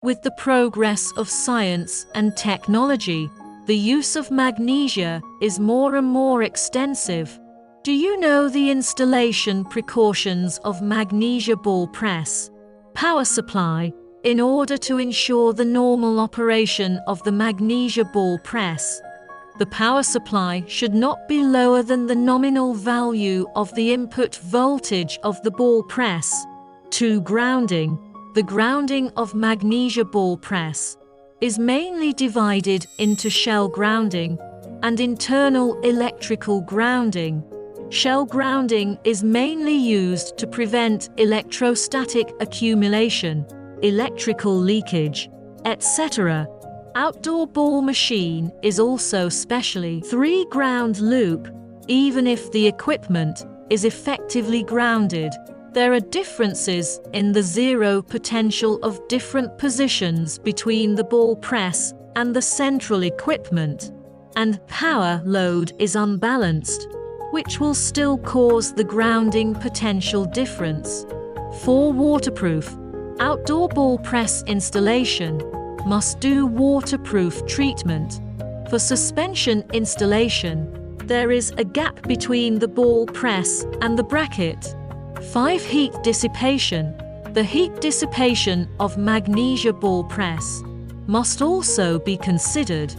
With the progress of science and technology, the use of magnesia is more and more extensive. Do you know the installation precautions of magnesia ball press? Power supply. In order to ensure the normal operation of the magnesia ball press, the power supply should not be lower than the nominal value of the input voltage of the ball press. 2. Grounding. The grounding of magnesia ball press is mainly divided into shell grounding and internal electrical grounding. Shell grounding is mainly used to prevent electrostatic accumulation, electrical leakage, etc. Outdoor ball machine is also specially 3 ground loop. Even if the equipment is effectively grounded, there are differences in the zero potential of different positions between the ball press and the central equipment, and power load is unbalanced, which will still cause the grounding potential difference. 4. Waterproof. Outdoor ball press installation must do waterproof treatment. For suspension installation, there is a gap between the ball press and the bracket. 5. Heat dissipation. The heat dissipation of magnesia ball press must also be considered.